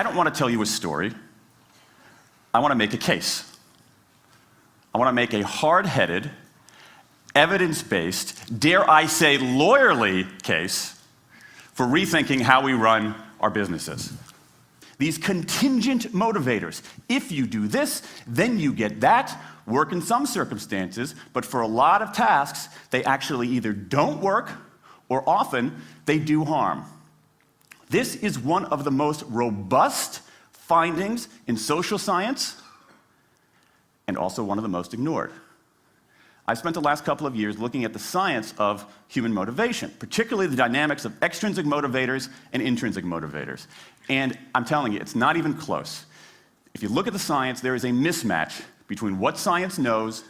I don't want to tell you a story. I want to make a case. I want to make a hard-headed, evidence-based, dare I say lawyerly case for rethinking how we run our businesses. These contingent motivators, if you do this, then you get that, work in some circumstances, but for a lot of tasks, they actually either don't work or often they do harm. This is one of the most robust findings in social science and also one of the most ignored. I've spent the last couple of years looking at the science of human motivation, particularly the dynamics of extrinsic motivators and intrinsic motivators. And I'm telling you, it's not even close. If you look at the science, there is a mismatch between what science knows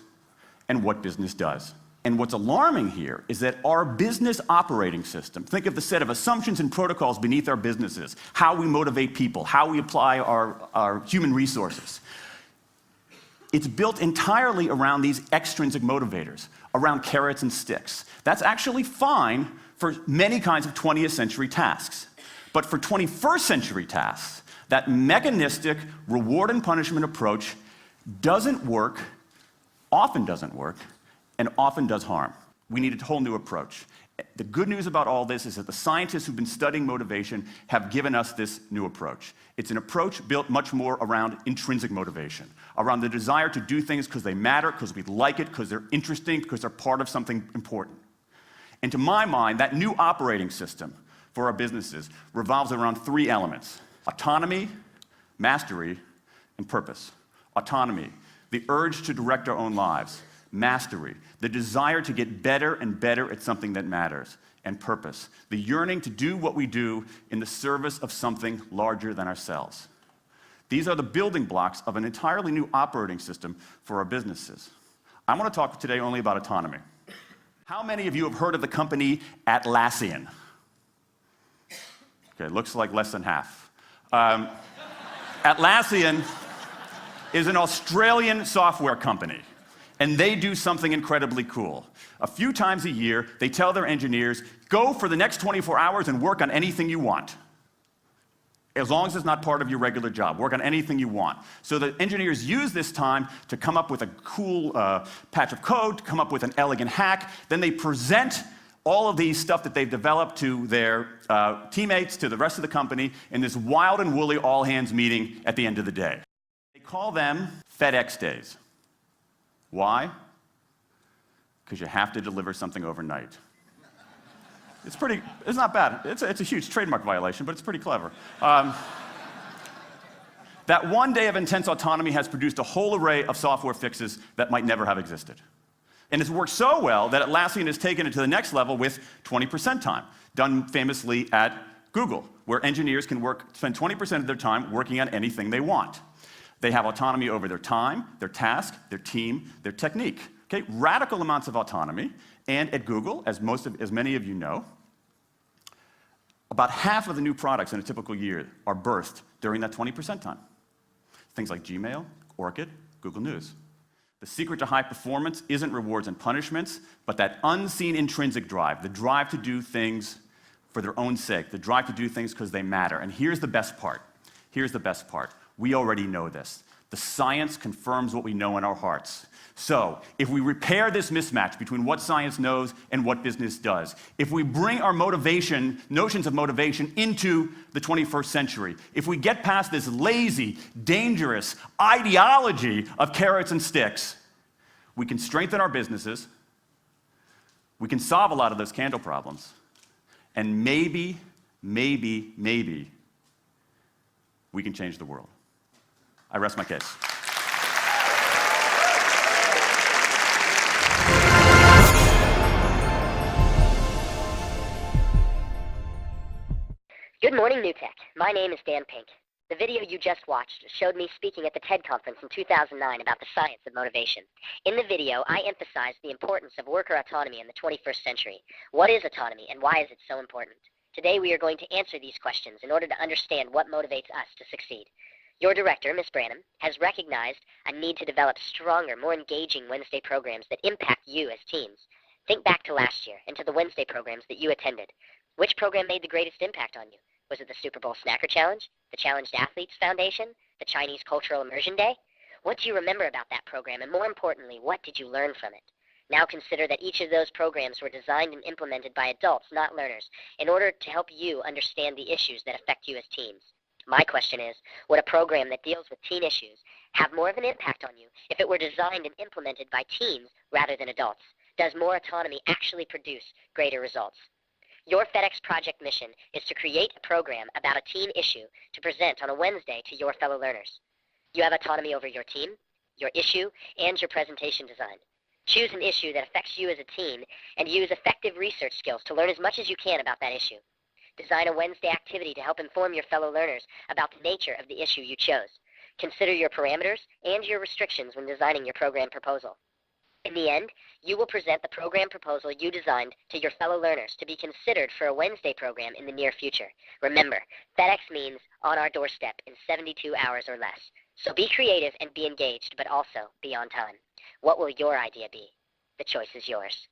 and what business does. And what's alarming here is that our business operating system, think of the set of assumptions and protocols beneath our businesses, how we motivate people, how we apply our human resources. It's built entirely around these extrinsic motivators, around carrots and sticks. That's actually fine for many kinds of 20th century tasks. But for 21st century tasks, that mechanistic reward and punishment approach doesn't work, often doesn't work, and often does harm. We need a whole new approach. The good news about all this is that the scientists who've been studying motivation have given us this new approach. It's an approach built much more around intrinsic motivation, around the desire to do things because they matter, because we like it, because they're interesting, because they're part of something important. And to my mind, that new operating system for our businesses revolves around three elements: autonomy, mastery, and purpose. Autonomy, the urge to direct our own lives. Mastery, the desire to get better and better at something that matters. And purpose, the yearning to do what we do in the service of something larger than ourselves. These are the building blocks of an entirely new operating system for our businesses. I want to talk today only about autonomy. How many of you have heard of the company Atlassian? Okay, looks like less than half. Atlassian is an Australian software company. And they do something incredibly cool. A few times a year, they tell their engineers, go for the next 24 hours and work on anything you want. As long as it's not part of your regular job, work on anything you want. So the engineers use this time to come up with a cool patch of code, to come up with an elegant hack. Then they present all of these stuff that they've developed to their teammates, to the rest of the company, in this wild and woolly all-hands meeting at the end of the day. They call them FedEx days. Why? Because you have to deliver something overnight. It's not bad. It's a huge trademark violation, but it's pretty clever. That one day of intense autonomy has produced a whole array of software fixes that might never have existed. And it's worked so well that Atlassian has taken it to the next level with 20% time, done famously at Google, where engineers can spend 20% of their time working on anything they want. They have autonomy over their time, their task, their team, their technique. Okay, radical amounts of autonomy. And at Google, as many of you know, about half of the new products in a typical year are birthed during that 20% time. Things like Gmail, Orchid, Google News. The secret to high performance isn't rewards and punishments, but that unseen intrinsic drive, the drive to do things for their own sake, the drive to do things because they matter. And here's the best part. Here's the best part. We already know this. The science confirms what we know in our hearts. So, if we repair this mismatch between what science knows and what business does, if we bring our notions of motivation into the 21st century, if we get past this lazy, dangerous ideology of carrots and sticks, we can strengthen our businesses, we can solve a lot of those candle problems, and maybe, we can change the world. I rest my case. Good morning, New Tech. My name is Dan Pink. The video you just watched showed me speaking at the TED Conference in 2009 about the science of motivation. In the video, I emphasized the importance of worker autonomy in the 21st century. What is autonomy, and why is it so important? Today, we are going to answer these questions in order to understand what motivates us to succeed. Your director, Ms. Branham, has recognized a need to develop stronger, more engaging Wednesday programs that impact you as teams. Think back to last year and to the Wednesday programs that you attended. Which program made the greatest impact on you? Was it the Super Bowl Snacker Challenge, the Challenged Athletes Foundation, the Chinese Cultural Immersion Day? What do you remember about that program, and more importantly, what did you learn from it? Now consider that each of those programs were designed and implemented by adults, not learners, in order to help you understand the issues that affect you as teens. My question is, would a program that deals with teen issues have more of an impact on you if it were designed and implemented by teens rather than adults? Does more autonomy actually produce greater results? Your FedEx project mission is to create a program about a teen issue to present on a Wednesday to your fellow learners. You have autonomy over your team, your issue, and your presentation design. Choose an issue that affects you as a teen and use effective research skills to learn as much as you can about that issue. Design a Wednesday activity to help inform your fellow learners about the nature of the issue you chose. Consider your parameters and your restrictions when designing your program proposal. In the end, you will present the program proposal you designed to your fellow learners to be considered for a Wednesday program in the near future. Remember, FedEx means on our doorstep in 72 hours or less. So be creative and be engaged, but also be on time. What will your idea be? The choice is yours.